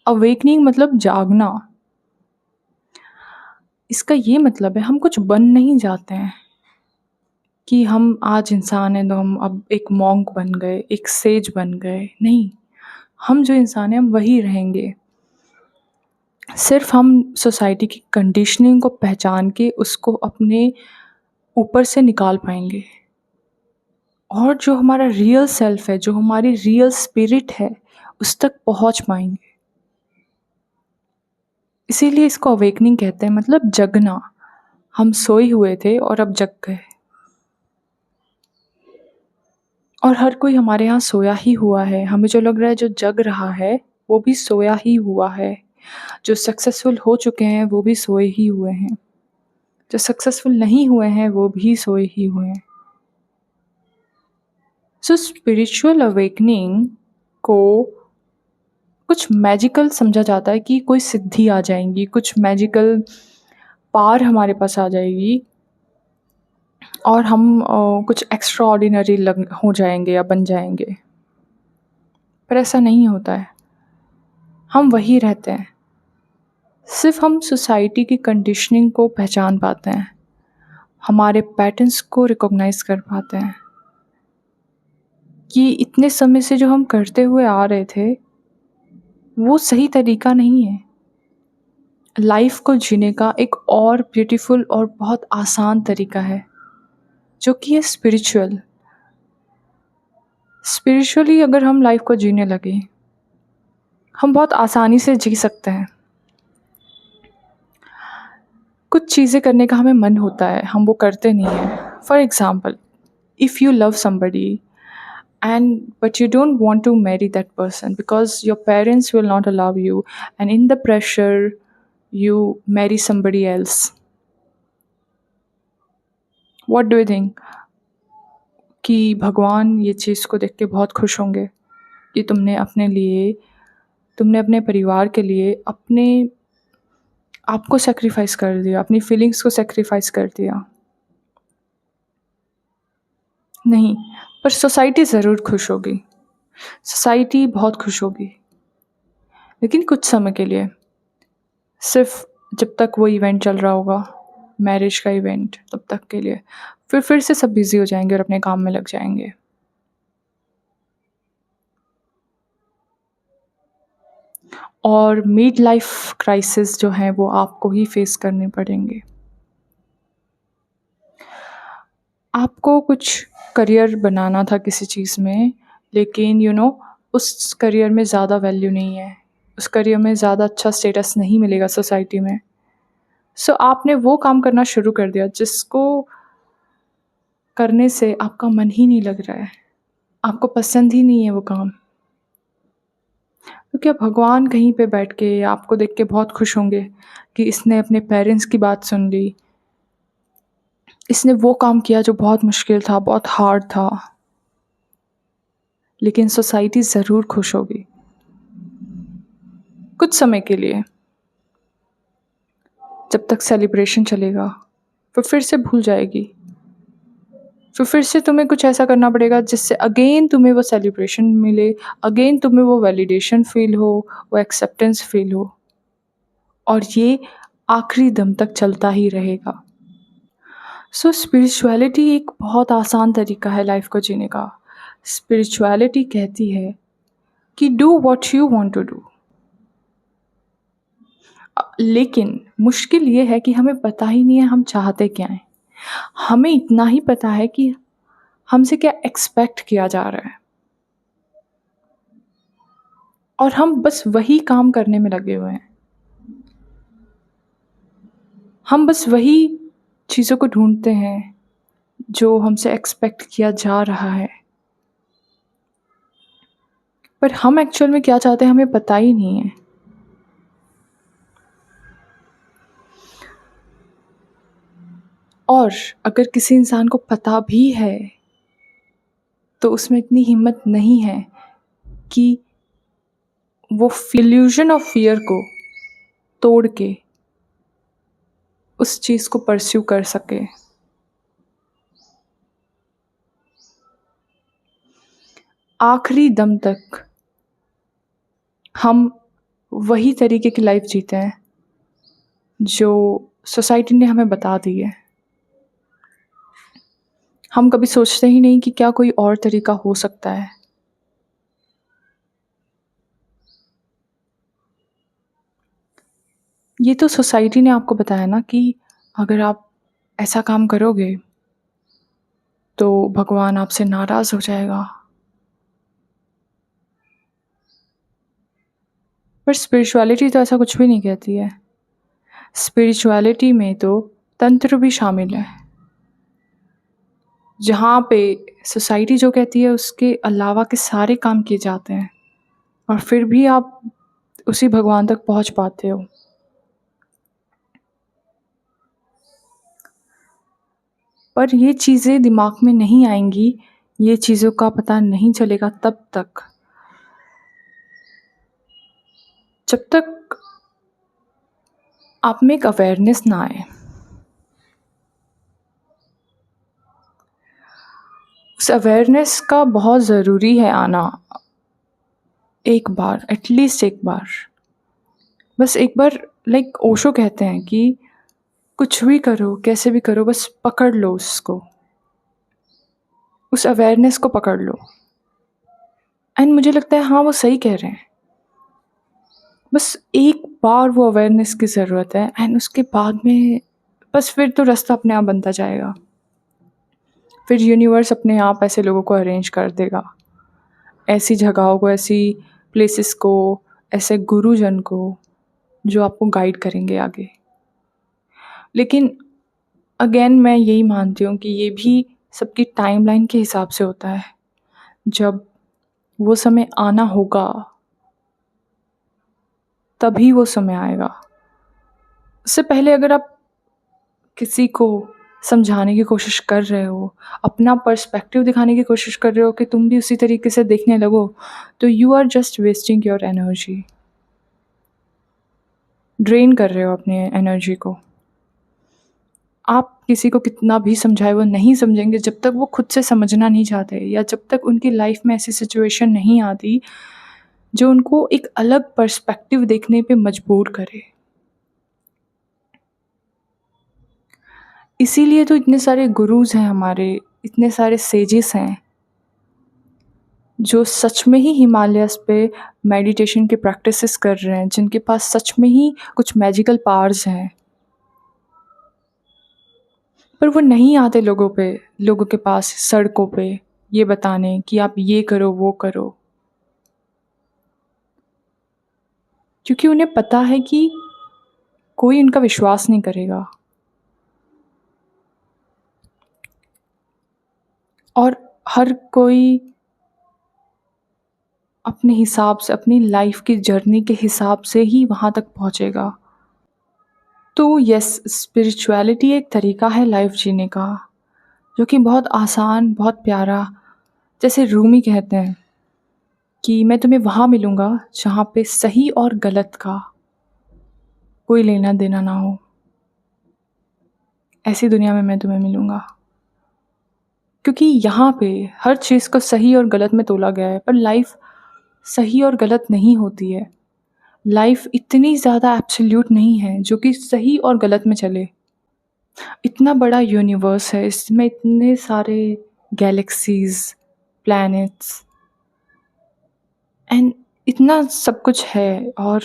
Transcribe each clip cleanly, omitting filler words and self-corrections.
Awakening मतलब जागना। इसका ये मतलब है हम कुछ बन नहीं जाते हैं कि हम आज इंसान हैं तो हम अब एक मॉन्क बन गए, एक सेज बन गए, नहीं। हम जो इंसान हैं हम वही रहेंगे। सिर्फ हम सोसाइटी की कंडीशनिंग को पहचान के उसको अपने ऊपर से निकाल पाएँगे और जो हमारा रियल सेल्फ है, जो हमारी रियल स्पिरिट है, उस तक पहुँच पाएँगे। इसीलिए इसको अवेकनिंग कहते हैं, मतलब जगना। हम सोए हुए थे और अब जग गए। और हर कोई हमारे यहाँ सोया ही हुआ है। हमें जो लग रहा है जो जग रहा है, वो भी सोया ही हुआ है। जो सक्सेसफुल हो चुके हैं, वो भी सोए ही हुए हैं। जो सक्सेसफुल नहीं हुए हैं, वो भी सोए ही हुए हैं। सो स्पिरिचुअल अवेकनिंग को कुछ मैजिकल समझा जाता है कि कोई सिद्धि आ जाएँगी, कुछ मैजिकल पावर हमारे पास आ जाएगी और हम कुछ एक्स्ट्रा ऑर्डिनरी लग हो जाएँगे या बन जाएँगे। पर ऐसा नहीं होता है। हम वही रहते हैं। सिर्फ़ हम सोसाइटी की कंडीशनिंग को पहचान पाते हैं। हमारे पैटर्न्स को रिकॉग्नाइज़ कर पाते हैं कि इतने समय से जो हम करते हुए आ रहे थे, वो सही तरीका नहीं है। लाइफ़ को जीने का एक और ब्यूटीफुल और बहुत आसान तरीका है, जो कि है स्पिरिचुअल। स्पिरिचुअली अगर हम लाइफ़ को जीने लगे, हम बहुत आसानी से जी सकते हैं। कुछ चीज़ें करने का हमें मन होता है, हम वो करते नहीं हैं। For example, if you love somebody and but you don't want to marry that person because your parents will not allow you, and in the pressure you marry somebody else. What do you think? कि भगवान ये चीज़ को देख के बहुत खुश होंगे कि तुमने अपने परिवार के लिए अपने आप को सैक्रिफाइस कर दिया, अपनी फीलिंग्स को सैक्रिफाइस कर दिया। नहीं, पर सोसाइटी ज़रूर खुश होगी। सोसाइटी बहुत खुश होगी, लेकिन कुछ समय के लिए। सिर्फ़ जब तक वो इवेंट चल रहा होगा, मैरिज का इवेंट, तब तक के लिए। फिर से सब बिज़ी हो जाएँगे और अपने काम में लग जाएँगे। और मिड लाइफ़ क्राइसिस जो हैं वो आपको ही फ़ेस करने पड़ेंगे। आपको कुछ करियर बनाना था किसी चीज़ में, लेकिन उस करियर में ज़्यादा वैल्यू नहीं है। उस करियर में ज़्यादा अच्छा स्टेटस नहीं मिलेगा सोसाइटी में। सो आपने वो काम करना शुरू कर दिया जिसको करने से आपका मन ही नहीं लग रहा है। आपको पसंद ही नहीं है वो काम। तो क्या भगवान कहीं पे बैठ के आपको देख के बहुत खुश होंगे कि इसने अपने पेरेंट्स की बात सुन ली, इसने वो काम किया जो बहुत मुश्किल था, बहुत हार्ड था। लेकिन सोसाइटी ज़रूर खुश होगी, कुछ समय के लिए, जब तक सेलिब्रेशन चलेगा। फिर से भूल जाएगी। फिर से तुम्हें कुछ ऐसा करना पड़ेगा जिससे अगेन तुम्हें वो सेलिब्रेशन मिले, अगेन तुम्हें वो वैलिडेशन फ़ील हो, वो एक्सेप्टेंस फ़ील हो, और ये आखिरी दम तक चलता ही रहेगा। सो स्पिरिचुअलिटी एक बहुत आसान तरीका है लाइफ को जीने का। स्पिरिचुअलिटी कहती है कि do what you want to do. लेकिन मुश्किल ये है कि हमें पता ही नहीं है हम चाहते क्या हैं। हमें इतना ही पता है कि हमसे क्या एक्सपेक्ट किया जा रहा है, और हम बस वही काम करने में लगे हुए हैं। हम बस वही चीज़ों को ढूँढते हैं जो हमसे एक्सपेक्ट किया जा रहा है। पर हम एक्चुअल में क्या चाहते हैं हमें पता ही नहीं है। और अगर किसी इंसान को पता भी है, तो उसमें इतनी हिम्मत नहीं है कि वो इल्यूज़न ऑफ फ़ियर को तोड़ के उस चीज़ को परस्यू कर सके। आखिरी दम तक हम वही तरीके की लाइफ जीते हैं जो सोसाइटी ने हमें बता दी है। हम कभी सोचते ही नहीं कि क्या कोई और तरीका हो सकता है। ये तो सोसाइटी ने आपको बताया ना कि अगर आप ऐसा काम करोगे तो भगवान आपसे नाराज़ हो जाएगा। पर स्पिरिचुअलिटी तो ऐसा कुछ भी नहीं कहती है। स्पिरिचुअलिटी में तो तंत्र भी शामिल है, जहाँ पे सोसाइटी जो कहती है उसके अलावा के सारे काम किए जाते हैं और फिर भी आप उसी भगवान तक पहुँच पाते हो। पर ये चीज़ें दिमाग में नहीं आएंगी, ये चीज़ों का पता नहीं चलेगा तब तक जब तक आप में एक अवेयरनेस ना आए। उस अवेयरनेस का बहुत ज़रूरी है आना, एक बार, एटलीस्ट एक बार। बस एक बार, लाइक ओशो कहते हैं कि कुछ भी करो, कैसे भी करो, बस पकड़ लो उसको, उस अवेयरनेस को पकड़ लो। एंड मुझे लगता है हाँ, वो सही कह रहे हैं। बस एक बार वो अवेयरनेस की ज़रूरत है एंड उसके बाद में बस फिर तो रास्ता अपने आप बनता जाएगा। फिर यूनिवर्स अपने आप ऐसे लोगों को अरेंज कर देगा, ऐसी जगहों को, ऐसी प्लेसेस को, ऐसे गुरुजन को जो आपको गाइड करेंगे आगे। लेकिन अगेन मैं यही मानती हूँ कि ये भी सबकी टाइमलाइन के हिसाब से होता है। जब वो समय आना होगा तभी वो समय आएगा। उससे पहले अगर आप किसी को समझाने की कोशिश कर रहे हो, अपना पर्सपेक्टिव दिखाने की कोशिश कर रहे हो कि तुम भी उसी तरीके से देखने लगो, तो you are just wasting your energy, drain कर रहे हो अपनी एनर्जी को। आप किसी को कितना भी समझाए वो नहीं समझेंगे जब तक वो खुद से समझना नहीं चाहते, या जब तक उनकी लाइफ में ऐसी सिचुएशन नहीं आती जो उनको एक अलग पर्सपेक्टिव देखने पे मजबूर करे। इसीलिए तो इतने सारे गुरुज हैं हमारे, इतने सारे सेजेस हैं जो सच में ही हिमालयस पे मेडिटेशन की प्रैक्टिसेस कर रहे हैं, जिनके पास सच में ही कुछ मैजिकल पावर्स हैं। पर वो नहीं आते लोगों के पास सड़कों पे ये बताने कि आप ये करो वो करो, क्योंकि उन्हें पता है कि कोई उनका विश्वास नहीं करेगा और हर कोई अपने हिसाब से, अपनी लाइफ की जर्नी के हिसाब से ही वहाँ तक पहुँचेगा। तो यस, स्पिरिचुअलिटी एक तरीका है लाइफ जीने का, जो कि बहुत आसान, बहुत प्यारा। जैसे रूमी कहते हैं कि मैं तुम्हें वहाँ मिलूँगा जहाँ पे सही और गलत का कोई लेना देना ना हो। ऐसी दुनिया में मैं तुम्हें मिलूँगा, क्योंकि यहाँ पे हर चीज़ को सही और गलत में तोला गया है। पर लाइफ सही और गलत नहीं होती है। लाइफ इतनी ज़्यादा एब्सोल्यूट नहीं है जो कि सही और गलत में चले। इतना बड़ा यूनिवर्स है, इसमें इतने सारे गैलेक्सीज, प्लैनेट्स एंड इतना सब कुछ है। और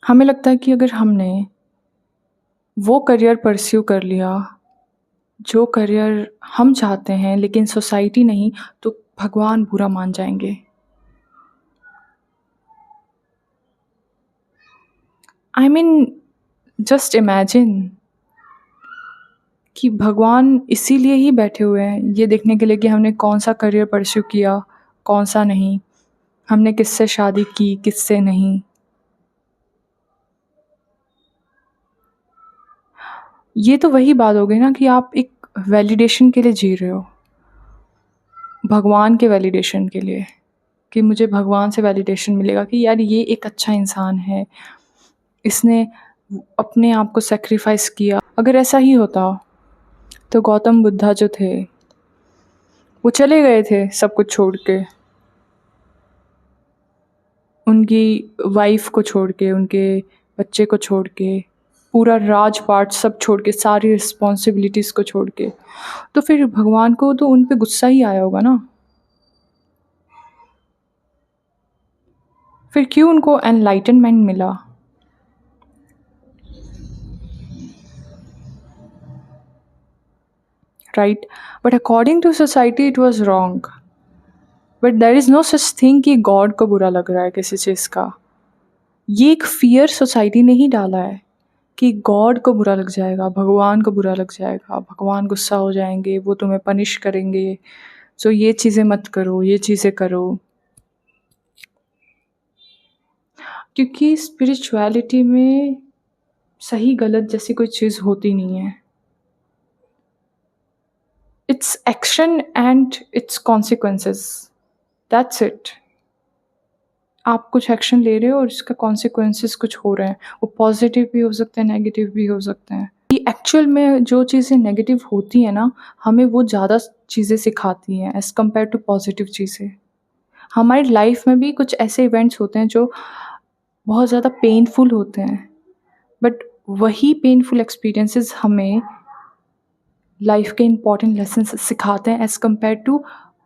हमें लगता है कि अगर हमने वो करियर परस्यू कर लिया जो करियर हम चाहते हैं, लेकिन सोसाइटी नहीं, तो भगवान बुरा मान जाएंगे। आई मीन, जस्ट इमेजिन कि भगवान इसीलिए ही बैठे हुए हैं ये देखने के लिए कि हमने कौन सा करियर परस्यू किया, कौन सा नहीं, हमने किससे शादी की, किससे नहीं। ये तो वही बात हो गई ना कि आप एक वैलिडेशन के लिए जी रहे हो, भगवान के वैलिडेशन के लिए, कि मुझे भगवान से वैलिडेशन मिलेगा कि यार ये एक अच्छा इंसान है, इसने अपने आप को सेक्रीफाइस किया। अगर ऐसा ही होता तो गौतम बुद्धा जो थे वो चले गए थे सब कुछ छोड़ के। उनकी वाइफ को छोड़ के, उनके बच्चे को छोड़ के, पूरा राजपाट सब छोड़ के, सारी रिस्पॉन्सिबिलिटीज़ को छोड़ के, तो फिर भगवान को तो उन पे गुस्सा ही आया होगा ना। फिर क्यों उनको एनलाइटनमेंट मिला? Right, but according to society it was wrong. But there is no such thing कि गॉड को बुरा लग रहा है किसी चीज़ का। ये एक फ़ियर सोसाइटी ने ही डाला है कि गॉड को बुरा लग जाएगा, भगवान को बुरा लग जाएगा, भगवान गुस्सा हो जाएंगे, वो तुम्हें पनिश करेंगे, सो ये चीज़ें मत करो, ये चीज़ें करो। क्योंकि स्पिरिचुअलिटी में सही गलत जैसी कोई चीज़ होती नहीं है। It's action and it's consequences, that's it. आप कुछ एक्शन ले रहे हो और इसका कॉन्सिक्वेंसेस कुछ हो रहे हैं, वो पॉजिटिव भी हो सकते हैं, नेगेटिव भी हो सकते हैं। कि एक्चुअल में जो चीज़ें नेगेटिव होती हैं ना, हमें वो ज़्यादा चीज़ें सिखाती हैं एज़ कम्पेयर टू पॉजिटिव चीज़ें। हमारी लाइफ में भी कुछ ऐसे इवेंट्स होते हैं जो बहुत ज़्यादा पेनफुल होते हैं, बट वही पेनफुल एक्सपीरियंसेस हमें लाइफ के इम्पॉर्टेंट लेसन्स सिखाते हैं एज़ कम्पेयर टू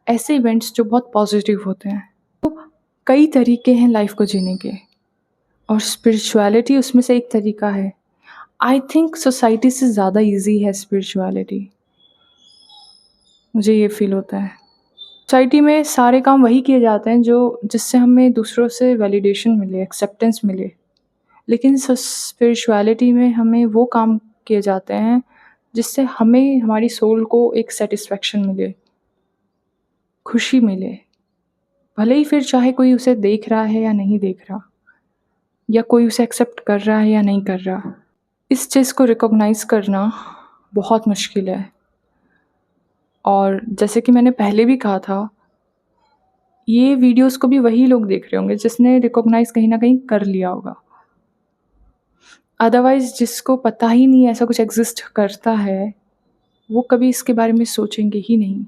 ऐसे इवेंट्स जो बहुत पॉजिटिव होते हैं। तो कई तरीके हैं लाइफ को जीने के, और स्पिरिचुअलिटी उसमें से एक तरीका है। आई थिंक सोसाइटी से ज़्यादा ईजी है स्पिरिचुअलिटी, मुझे ये फील होता है। सोसाइटी में सारे काम वही किए जाते हैं जो जिससे हमें दूसरों से वैलिडेशन मिले, एक्सेप्टेंस मिले। लेकिन स्पिरिचुअलिटी में हमें वो काम किए जाते हैं जिससे हमें हमारी सोल को एक सेटिस्फेक्शन मिले, खुशी मिले। भले ही फिर चाहे कोई उसे देख रहा है या नहीं देख रहा, या कोई उसे एक्सेप्ट कर रहा है या नहीं कर रहा। इस चीज़ को रिकॉग्नाइज़ करना बहुत मुश्किल है। और जैसे कि मैंने पहले भी कहा था, ये वीडियोस को भी वही लोग देख रहे होंगे जिसने रिकॉग्नाइज़ कहीं न कहीं कर लिया होगा। अदरवाइज़ जिसको पता ही नहीं ऐसा कुछ एग्ज़िस्ट करता है, वो कभी इसके बारे में सोचेंगे ही नहीं।